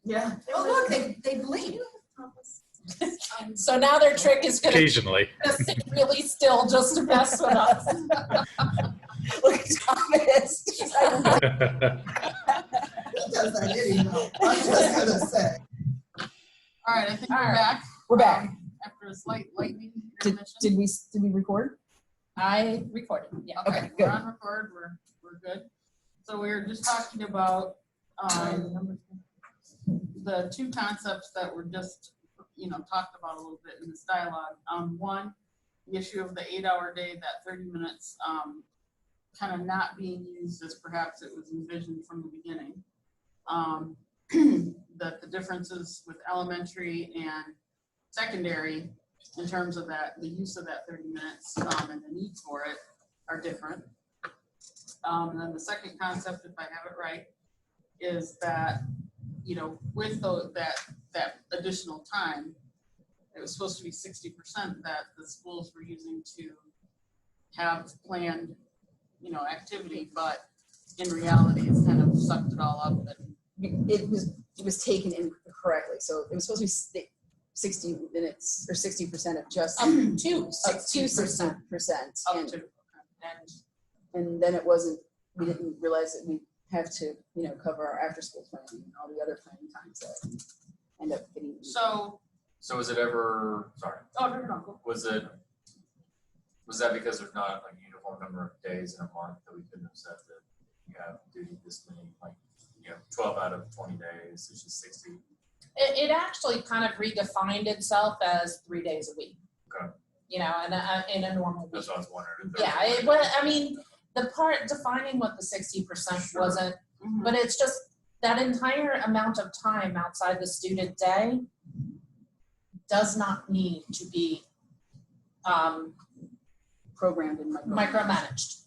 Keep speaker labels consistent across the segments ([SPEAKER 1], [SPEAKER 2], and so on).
[SPEAKER 1] Yeah. Oh, look, they bleed.
[SPEAKER 2] So now their trick is going
[SPEAKER 3] Occasionally.
[SPEAKER 2] to sit really still just to mess with us.
[SPEAKER 4] Look at Thomas. He's like,
[SPEAKER 1] He does that anyway. I'm just gonna say.
[SPEAKER 5] All right, I think
[SPEAKER 2] All
[SPEAKER 5] we're
[SPEAKER 2] right.
[SPEAKER 5] back.
[SPEAKER 4] We're back.
[SPEAKER 5] After a slight lightning
[SPEAKER 4] Did
[SPEAKER 5] intermission.
[SPEAKER 4] we record?
[SPEAKER 2] I recorded. Yeah.
[SPEAKER 4] Okay,
[SPEAKER 5] We're
[SPEAKER 4] good.
[SPEAKER 5] on record. We're good. So we were just talking about the two concepts that were just talked about a little bit in this dialogue. One, the issue of the 8-hour day, that 30 minutes, kind of not being used as perhaps it was envisioned from the beginning. That the differences with elementary and secondary in terms of that, the use of that 30 minutes and the need for it are different. And then the second concept, if I have it right, is that, with that additional time, it was supposed to be 60% that the schools were using to have planned, activity, but in reality, it's kind of sucked it all up. And
[SPEAKER 4] It was taken incorrectly. So it was supposed to be 60 minutes or 60% of just
[SPEAKER 2] Up to
[SPEAKER 4] 60%.
[SPEAKER 5] up to,
[SPEAKER 4] And then it wasn't, we didn't realize that we have to, cover our after school planning and all the other planning times that end up getting.
[SPEAKER 5] So
[SPEAKER 6] was it ever, sorry,
[SPEAKER 5] no.
[SPEAKER 6] was that because there's not like a uniform number of days in a month that we couldn't have said that you have duty this many, 12 out of 20 days, it's just 60?
[SPEAKER 2] It actually kind of redefined itself as 3 days a week.
[SPEAKER 6] Okay.
[SPEAKER 2] And in a normal week.
[SPEAKER 6] That's what I was wondering.
[SPEAKER 2] Yeah, the part defining what the 60%
[SPEAKER 5] Sure.
[SPEAKER 2] wasn't,
[SPEAKER 5] Mhm.
[SPEAKER 2] but it's just that entire amount of time outside the student day does not need to be
[SPEAKER 4] Programmed and
[SPEAKER 2] micromanaged.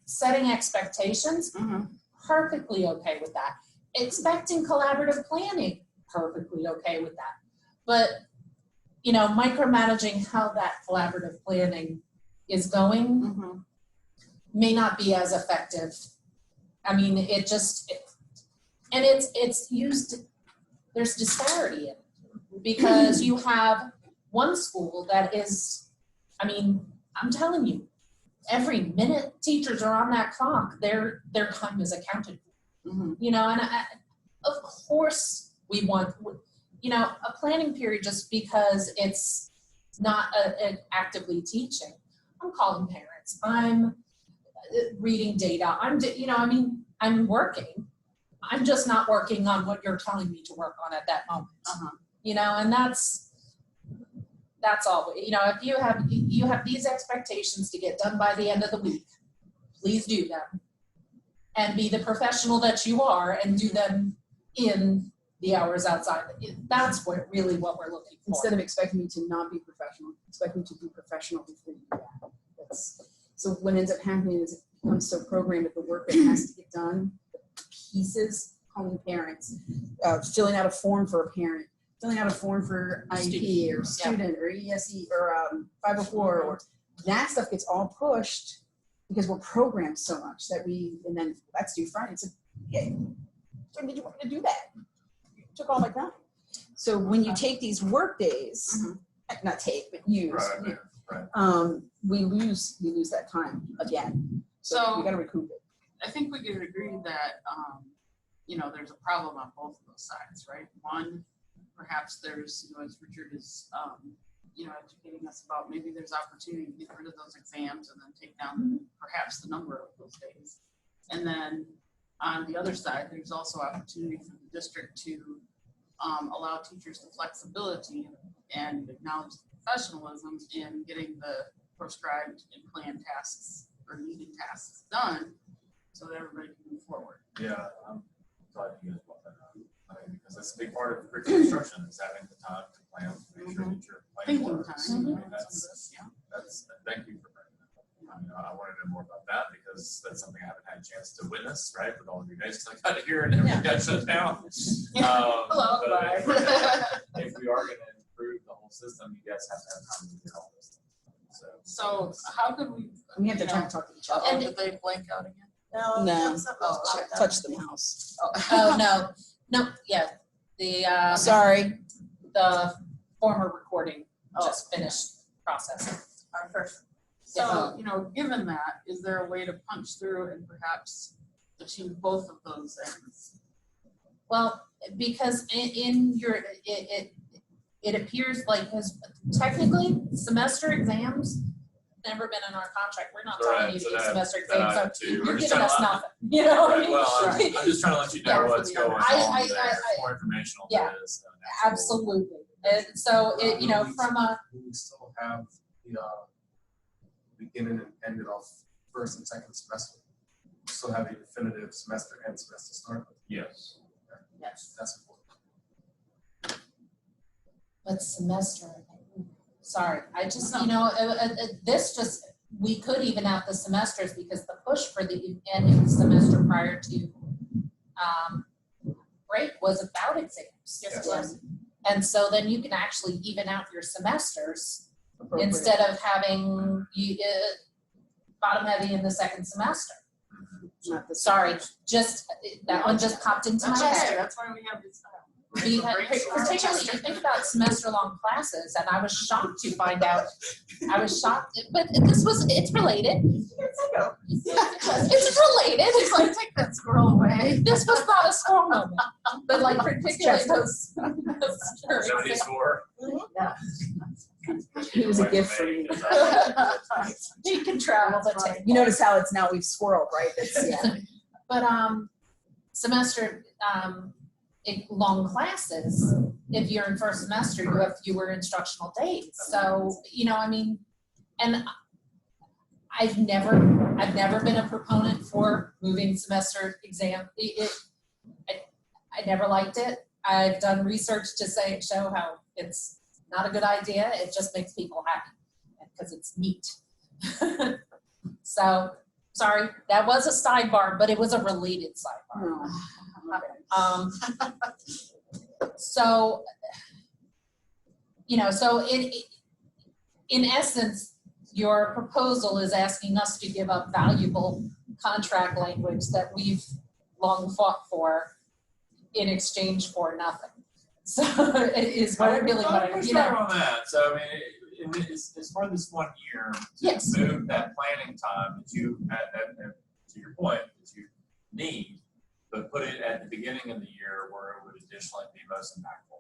[SPEAKER 2] Setting expectations,
[SPEAKER 5] Mhm.
[SPEAKER 2] perfectly okay with that. Expecting collaborative planning, perfectly okay with that. But, micromanaging how that collaborative planning is going
[SPEAKER 5] Mhm.
[SPEAKER 2] may not be as effective. It's used, there's disparity in it because you have one school that is, I'm telling you, every minute teachers are on that clock, their time is accounted for.
[SPEAKER 5] Mhm.
[SPEAKER 2] Of course we want, a planning period just because it's not an actively teaching. I'm calling parents, I'm reading data, I'm working. I'm just not working on what you're telling me to work on at that moment. And that's all. If you have these expectations to get done by the end of the week, please do them. And be the professional that you are and do them in the hours outside. That's what we're looking for.
[SPEAKER 4] Instead of expecting me to not be professional, expect me to be professional before you do that. So what ends up happening is it becomes so programmed that the work that has to get done, the pieces, calling parents, filling out a form for a parent, filling out a form for IEP or student or ESE or 504, or that stuff gets all pushed because we're programmed so much that and then that's due Friday. It's like, yeah, did you want me to do that? It took all my time. So when you take these work days, not take, but use,
[SPEAKER 6] Right.
[SPEAKER 4] we lose that time again. So we got to recoup it.
[SPEAKER 5] I think we could agree that, there's a problem on both of those sides, right? One, perhaps there's, as Richard is, educating us about, maybe there's opportunity to get rid of those exams and then take down perhaps the number of those days. And then on the other side, there's also opportunity for the district to allow teachers the flexibility and acknowledge the professionalism in getting the prescribed and planned tasks or needed tasks done so that everybody can move forward.
[SPEAKER 6] Yeah, I'm glad you guys brought that up. Because that's a big part of curriculum instruction is having the time to plan, to make sure that you're planning
[SPEAKER 5] Thinking
[SPEAKER 6] works.
[SPEAKER 5] time.
[SPEAKER 6] Thank you for bringing that up. I wanted to know more about that because that's something I haven't had a chance to witness, right? With all of you guys, because I got here and everything got shut down.
[SPEAKER 5] Hello,
[SPEAKER 6] but
[SPEAKER 5] bye.
[SPEAKER 6] if we are going to improve the whole system, you guys have to have time to get all this stuff.
[SPEAKER 5] So how could we?
[SPEAKER 4] We have to try to talk to each other.
[SPEAKER 5] And did they blank out again?
[SPEAKER 1] No.
[SPEAKER 4] No.
[SPEAKER 1] that was something else.
[SPEAKER 4] Touch the mouse.
[SPEAKER 2] Oh, no, yeah, the,
[SPEAKER 4] Sorry.
[SPEAKER 2] the former recording
[SPEAKER 5] Oh.
[SPEAKER 2] just finished processing.
[SPEAKER 1] Our first.
[SPEAKER 5] So, you know, given that, is there a way to punch through and perhaps achieve both of those ends?
[SPEAKER 2] Well, because in your, it appears like, because technically, semester exams never been in our contract. We're not telling
[SPEAKER 6] Right,
[SPEAKER 2] you to
[SPEAKER 6] so
[SPEAKER 2] get
[SPEAKER 6] that-
[SPEAKER 2] semester
[SPEAKER 6] that
[SPEAKER 2] exams,
[SPEAKER 6] item
[SPEAKER 2] so
[SPEAKER 6] too.
[SPEAKER 2] you're
[SPEAKER 6] We're just
[SPEAKER 2] giving us
[SPEAKER 6] trying to-
[SPEAKER 2] nothing, you know what I
[SPEAKER 6] Right,
[SPEAKER 2] mean?
[SPEAKER 6] well, I'm just trying to let you know
[SPEAKER 5] Yeah,
[SPEAKER 6] what's
[SPEAKER 5] for the
[SPEAKER 6] going
[SPEAKER 5] other-
[SPEAKER 6] on
[SPEAKER 2] I-
[SPEAKER 6] there, more informational
[SPEAKER 2] yeah.
[SPEAKER 6] than this. Actual-
[SPEAKER 2] Absolutely. And so, it, you know, from a,
[SPEAKER 3] We still have the beginning and ending of first and second semester. We still have a definitive semester and semester start.
[SPEAKER 6] Yes.
[SPEAKER 5] Yes.
[SPEAKER 3] That's important.
[SPEAKER 2] but semester, sorry, I just, you know, this just, we could even out the semesters because the push for the end of the semester prior to break was about exams.
[SPEAKER 1] Yes,
[SPEAKER 3] Yes.
[SPEAKER 1] it was.
[SPEAKER 2] And so then you can actually even out your semesters
[SPEAKER 4] Appropriate.
[SPEAKER 2] instead of having you bottom heavy in the second semester.
[SPEAKER 4] Not the
[SPEAKER 2] Sorry, just that one just popped into my
[SPEAKER 5] That's
[SPEAKER 2] head.
[SPEAKER 5] okay, that's why we have these.
[SPEAKER 2] We had, particularly, you think about semester-long classes, and I was shocked to find out. I was shocked, but it's related. It's related.
[SPEAKER 5] It's like, take that squirrel away.
[SPEAKER 2] This was not a scroll moment, but like particularly those.
[SPEAKER 6] Somebody score?
[SPEAKER 4] It was a gift for me.
[SPEAKER 2] You can travel the tape.
[SPEAKER 4] You notice how it's now we've squirreled, right? It's, yeah.
[SPEAKER 2] But semester long classes, if you're in first semester, you have fewer instructional days. So, you know, I mean, and I've never been a proponent for moving semester exam. I never liked it. I've done research to show how it's not a good idea. It just makes people happy because it's neat. So, sorry, that was a sidebar, but it was a related sidebar.
[SPEAKER 4] No.
[SPEAKER 2] So, you know, so in essence, your proposal is asking us to give up valuable contract language that we've long fought for in exchange for nothing. So it is what I really want to, you know.
[SPEAKER 6] On that, so I mean, it's for this 1 year to
[SPEAKER 2] Yes.
[SPEAKER 6] move that planning time that you, to your point, that you need, but put it at the beginning of the year where it would additionally be most impactful.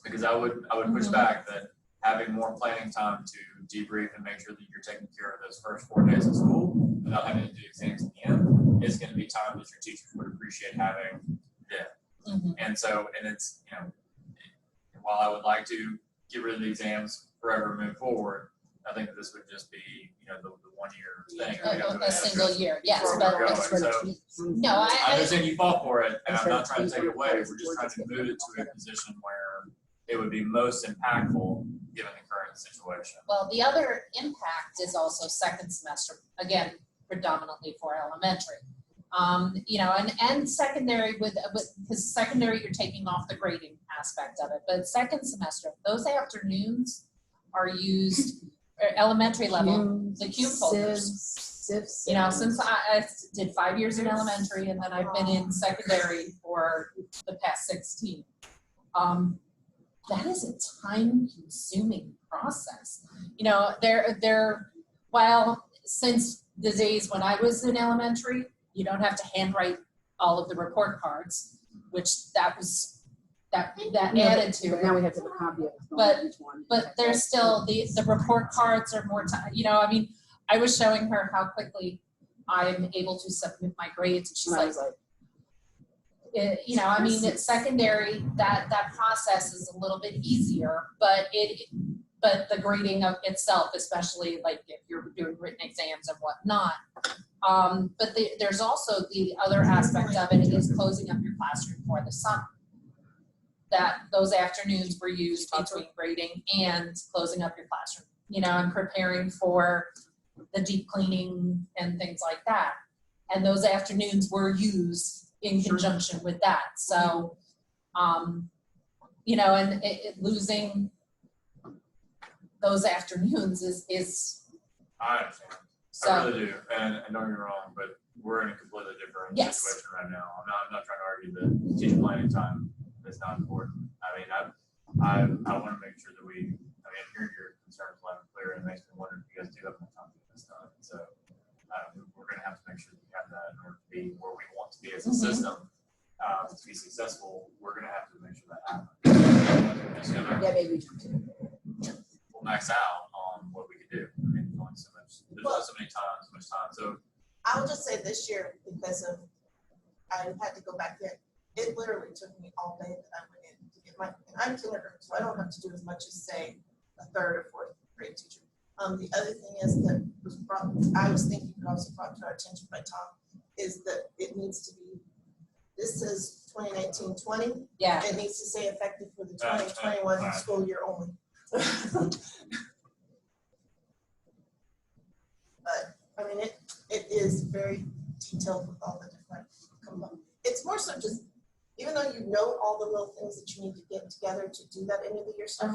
[SPEAKER 6] Because I would push back that having more planning time to debrief and make sure that you're taking care of those first 4 days of school without having to do exams at the end is going to be time that your teachers would appreciate having then.
[SPEAKER 2] Mhm.
[SPEAKER 6] And so, and it's, you know, while I would like to get rid of the exams forever and move forward, I think that this would just be, you know, the 1 year thing. We have to
[SPEAKER 2] A single
[SPEAKER 6] address
[SPEAKER 2] year, yes,
[SPEAKER 6] where
[SPEAKER 2] but
[SPEAKER 6] we're
[SPEAKER 2] it's
[SPEAKER 6] going. So
[SPEAKER 2] no,
[SPEAKER 6] I
[SPEAKER 2] I
[SPEAKER 6] understand you fought for it, and I'm
[SPEAKER 4] Instead
[SPEAKER 6] not
[SPEAKER 4] of
[SPEAKER 6] trying to take it
[SPEAKER 4] using
[SPEAKER 6] away.
[SPEAKER 4] it,
[SPEAKER 6] We're just
[SPEAKER 4] we're
[SPEAKER 6] trying
[SPEAKER 4] just
[SPEAKER 6] to
[SPEAKER 4] getting
[SPEAKER 6] move it to a position where it would be most impactful given the current situation.
[SPEAKER 2] well, the other impact is also second semester, again, predominantly for elementary. You know, and secondary because secondary you're taking off the grading aspect of it, but second semester, those afternoons are used, elementary level, the cube folders.
[SPEAKER 4] Sieves.
[SPEAKER 2] You know, since I did 5 years in elementary and then I've been in secondary for the past 16. That is a time-consuming process. You know, while since the days when I was in elementary, you don't have to handwrite all of the report cards, which that added to
[SPEAKER 4] But
[SPEAKER 2] it.
[SPEAKER 4] now we have to have a copy of
[SPEAKER 2] But-
[SPEAKER 4] each one.
[SPEAKER 2] But there's still, the report cards are more time, you know, I mean, I was showing her how quickly I'm able to submit my grades, and she's
[SPEAKER 4] And I
[SPEAKER 2] like,
[SPEAKER 4] was like,
[SPEAKER 2] you know, I mean, it's secondary, that process is a little bit easier, but the grading of itself, especially like if you're doing written exams and whatnot. But there's also the other aspect of it is closing up your classroom for the summer. That those afternoons were used between grading and closing up your classroom, you know, and preparing for the deep cleaning and things like that. And those afternoons were used in conjunction with that. So, you know, and losing those afternoons is
[SPEAKER 6] I understand.
[SPEAKER 2] so.
[SPEAKER 6] I really do, and don't get me wrong, but we're in a completely different
[SPEAKER 2] Yes.
[SPEAKER 6] situation right now. I'm not trying to argue that teacher planning time is not important. I mean, I want to make sure that hearing your concerns loud and clear, and it makes me wonder if you guys do have enough time to get this done. So we're going to have to make sure that we have that in order to be where we want to be as a system. To be successful, we're going to have to make sure that happens. Just gonna,
[SPEAKER 4] Yeah, maybe we do too.
[SPEAKER 6] we'll max out on what we can do. I mean, there's only so much. There's only so much time. So
[SPEAKER 1] I'll just say this year, because of, I had to go back there, it literally took me all day that I went in to get and I'm kindergarten, so I don't have to do as much as, say, a third or fourth grade teacher. The other thing is that I was thinking, but also brought to our attention by Tom, is that it needs to be, this says 2019-20,
[SPEAKER 2] Yeah,
[SPEAKER 1] it needs to say effective for the
[SPEAKER 6] Yeah,
[SPEAKER 1] 2021
[SPEAKER 6] right.
[SPEAKER 1] school year only. But, I mean, it is very detailed with all the different components. It's more so just, even though you know all the little things that you need to get together to do that end of the year stuff,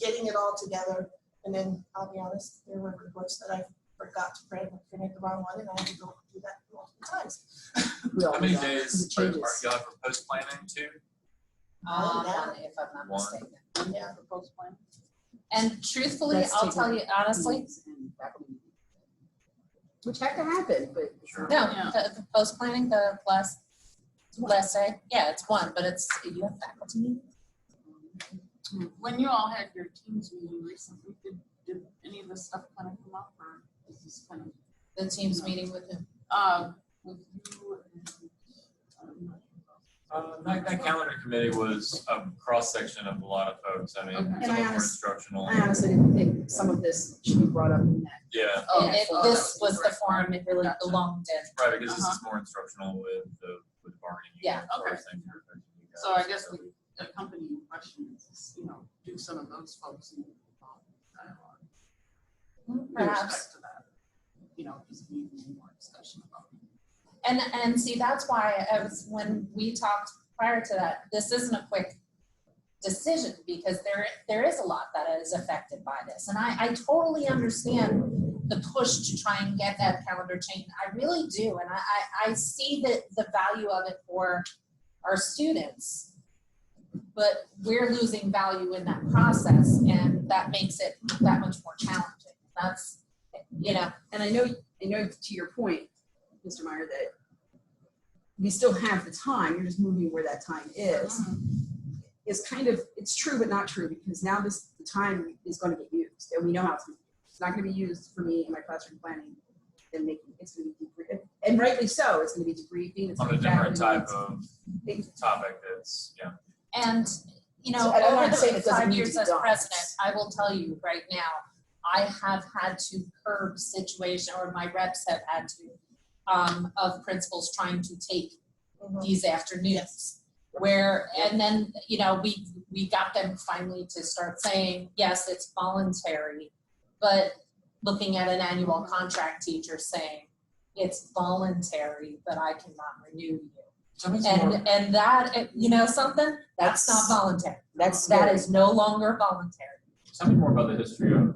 [SPEAKER 1] getting it all together, and then I'll be honest, there were reports that I forgot to print the wrong one, and I had to go do that multiple times.
[SPEAKER 4] We all
[SPEAKER 6] how many
[SPEAKER 4] do that, 'cause
[SPEAKER 6] days
[SPEAKER 4] it
[SPEAKER 6] are
[SPEAKER 4] changes.
[SPEAKER 6] y'all for post planning too?
[SPEAKER 2] if I'm not
[SPEAKER 6] One.
[SPEAKER 2] mistaken.
[SPEAKER 1] Yeah.
[SPEAKER 5] Proposed plan.
[SPEAKER 2] And truthfully,
[SPEAKER 4] That's
[SPEAKER 2] I'll
[SPEAKER 4] taking
[SPEAKER 2] tell you honestly,
[SPEAKER 4] meetings and faculty meetings. Which have to happen, but.
[SPEAKER 6] Sure.
[SPEAKER 2] no,
[SPEAKER 5] Yeah.
[SPEAKER 2] the post planning, the last day, yeah, it's one, but you have faculty meetings.
[SPEAKER 5] When you all had your teams meeting recently, did any of this stuff kind of come up, or is this kind of,
[SPEAKER 2] The team's meeting with him.
[SPEAKER 5] with you
[SPEAKER 6] That calendar committee was a cross section of a lot of folks. I mean,
[SPEAKER 5] Okay.
[SPEAKER 6] some
[SPEAKER 4] And
[SPEAKER 6] of
[SPEAKER 4] I
[SPEAKER 6] them were
[SPEAKER 4] honest-
[SPEAKER 6] instructional.
[SPEAKER 4] I honestly didn't think some of this should be brought up in that.
[SPEAKER 6] Yeah,
[SPEAKER 5] Oh,
[SPEAKER 2] And
[SPEAKER 5] oh,
[SPEAKER 2] this
[SPEAKER 5] that
[SPEAKER 2] was the
[SPEAKER 5] right.
[SPEAKER 2] forum it really
[SPEAKER 5] Gotcha.
[SPEAKER 2] belonged in.
[SPEAKER 6] right, because this is more instructional with the bargaining.
[SPEAKER 2] Yeah.
[SPEAKER 6] unit, as far
[SPEAKER 5] Okay.
[SPEAKER 6] as things are affecting you guys.
[SPEAKER 5] So I guess the company questions is, do some of those folks in dialogue. With
[SPEAKER 2] Perhaps.
[SPEAKER 5] respect to that, just need more discussion about it.
[SPEAKER 2] And see, that's why when we talked prior to that, this isn't a quick decision because there is a lot that is affected by this. And I totally understand the push to try and get that calendar change. I really do. And I see the value of it for our students, but we're losing value in that process, and that makes it that much more challenging. That's,
[SPEAKER 4] And I know to your point, Mr. Meyer, that we still have the time, you're just moving where that time is. Is kind of, it's true but not true, because now the time is going to get used, and we know how it's going to be used. It's not going to be used for me in my classroom planning and making, it's going to be, and rightly so, it's going to be debriefing. It's
[SPEAKER 6] On a
[SPEAKER 4] gonna be
[SPEAKER 6] different
[SPEAKER 4] faculty
[SPEAKER 6] type
[SPEAKER 4] meetings.
[SPEAKER 6] of topic that's, yeah.
[SPEAKER 2] And,
[SPEAKER 4] So, and I'm
[SPEAKER 2] over
[SPEAKER 4] not
[SPEAKER 2] the
[SPEAKER 4] saying it doesn't
[SPEAKER 2] 5
[SPEAKER 4] need to
[SPEAKER 2] years
[SPEAKER 4] be
[SPEAKER 2] as
[SPEAKER 4] done.
[SPEAKER 2] president, I will tell you right now, I have had to curb situation, or my reps have had to, of principals trying to take these afternoons. Where, and then, we got them finally to start saying, yes, it's voluntary, but looking at an annual contract teacher saying, it's voluntary, but I cannot renew you. And that, something, that's not voluntary. That
[SPEAKER 4] scary.
[SPEAKER 2] is no longer voluntary.
[SPEAKER 6] Tell me more about the history of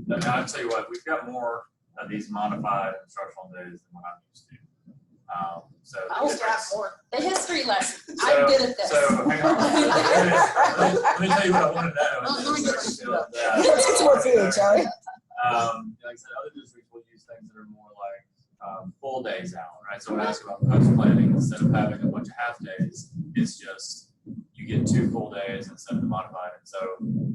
[SPEAKER 6] and I'll tell you what, we've got more of these modified instructional days than what I'm used to. So the
[SPEAKER 1] I'll got
[SPEAKER 6] difference-
[SPEAKER 1] more.
[SPEAKER 2] The history lesson, I'm good at this.
[SPEAKER 6] So, hang on. Let me tell you what I want to know.
[SPEAKER 5] Let me get my
[SPEAKER 6] It's
[SPEAKER 4] It's more food, Charlie.
[SPEAKER 6] like I said, other districts will use things that are more like full days out, right? So when I ask about post planning, instead of having a bunch of half days, it's just you get 2 full days instead of the modified. And so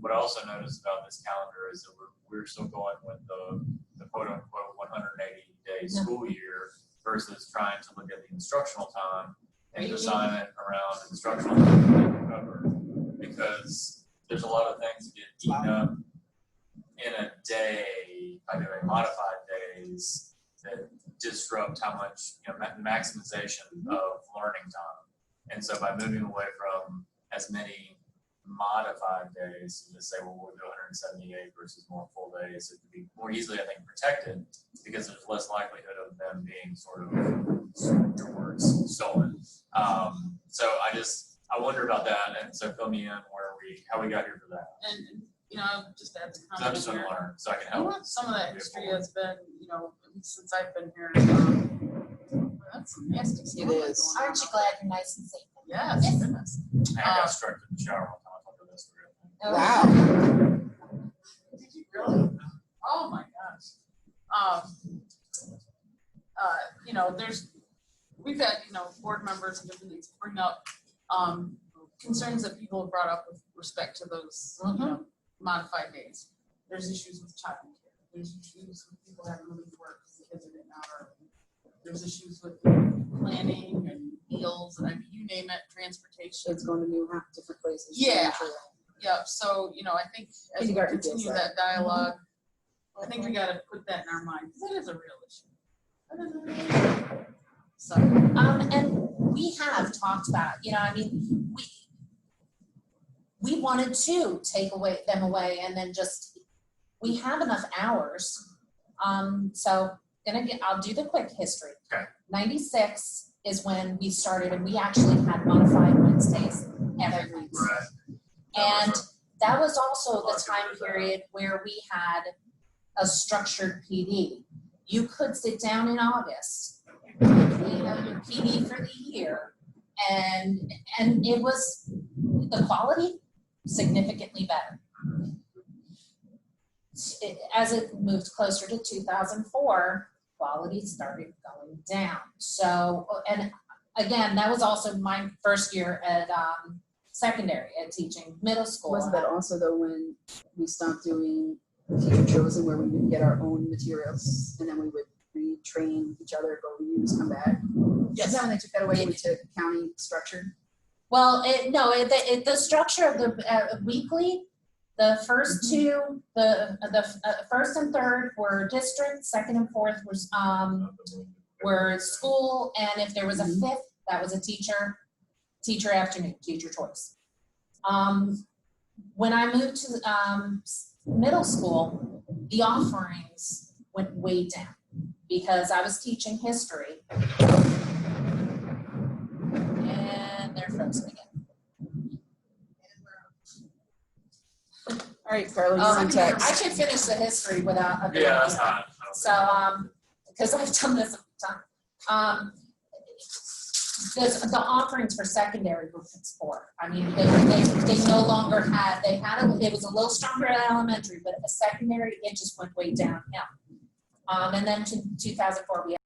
[SPEAKER 6] what I also noticed about this calendar is that we're still going with the quote unquote 180 day school year versus trying to look at the instructional time and design it around instructional time cover, because there's a lot of things that get eaten up in a day by doing modified days that disrupt how much maximization of learning time. And so by moving away from as many modified days and just say, well, we'll do 178 versus more full days, it could be more easily, I think, protected because there's less likelihood of them being sort of, your words, stolen. So I wonder about that, and so fill me in how we got here for that.
[SPEAKER 5] And, just to add the
[SPEAKER 6] So I'm
[SPEAKER 5] comment
[SPEAKER 6] just gonna
[SPEAKER 5] here.
[SPEAKER 6] learn, so I can
[SPEAKER 5] You
[SPEAKER 6] help.
[SPEAKER 5] know what, some of that
[SPEAKER 6] move
[SPEAKER 5] history
[SPEAKER 6] forward.
[SPEAKER 5] has been, at least since I've been here, That's some nasty stuff.
[SPEAKER 4] It is.
[SPEAKER 5] going on
[SPEAKER 2] Aren't you
[SPEAKER 5] out
[SPEAKER 2] glad you're nice and safe?
[SPEAKER 5] there. Yes, goodness.
[SPEAKER 6] I got struck in the shower one time, I thought this was real.
[SPEAKER 4] Wow.
[SPEAKER 5] Did you really? Oh my gosh. You know, we've had, you know, board members and different things bring up, concerns that people have brought up with respect to those, you know, modified days. There's issues with childcare. There's issues with people having to leave work because the kids are getting out early. There's issues with planning and meals and I mean, you name it, transportation.
[SPEAKER 4] Kids going to new different places.
[SPEAKER 5] Yeah. Yeah, so, you know, I think as we
[SPEAKER 4] Kindergarten gets
[SPEAKER 5] continue
[SPEAKER 4] that.
[SPEAKER 5] that dialogue, I think we gotta put that in our mind, because that is a real issue. That is a real issue. So,
[SPEAKER 2] And we have talked about, you know, I mean, we wanted to take them away and then just, we have enough hours. So I'll do the quick history.
[SPEAKER 6] Okay.
[SPEAKER 2] 96 is when we started and we actually had modified Wednesdays every week.
[SPEAKER 6] Right.
[SPEAKER 2] And that was also the time period where we had a structured PD. You could sit down in August, you know, your PD for the year, and it was the quality significantly better. As it moved closer to 2004, quality started going down. So, and again, that was also my first year at secondary, at teaching middle school.
[SPEAKER 4] Wasn't that also though when we stopped doing teacher chosen where we would get our own materials and then we would retrain each other, go reuse, come back? Is that when they took that away, went to county structured?
[SPEAKER 2] Well, the structure of the weekly, the first two, the first and third were district, second and fourth was were school, and if there was a fifth, that was a teacher afternoon, teacher choice. When I moved to middle school, the offerings went way down because I was teaching history. And they're frozen again.
[SPEAKER 4] All right, Carla, you're on
[SPEAKER 2] I
[SPEAKER 4] text.
[SPEAKER 2] should finish the history without a bit.
[SPEAKER 6] Yeah, that's fine.
[SPEAKER 2] So, because I've done this a time. The offerings for secondary were poor. I mean, they no longer had, it was a little stronger at elementary, but at the secondary, it just went way downhill. And then to 2004, we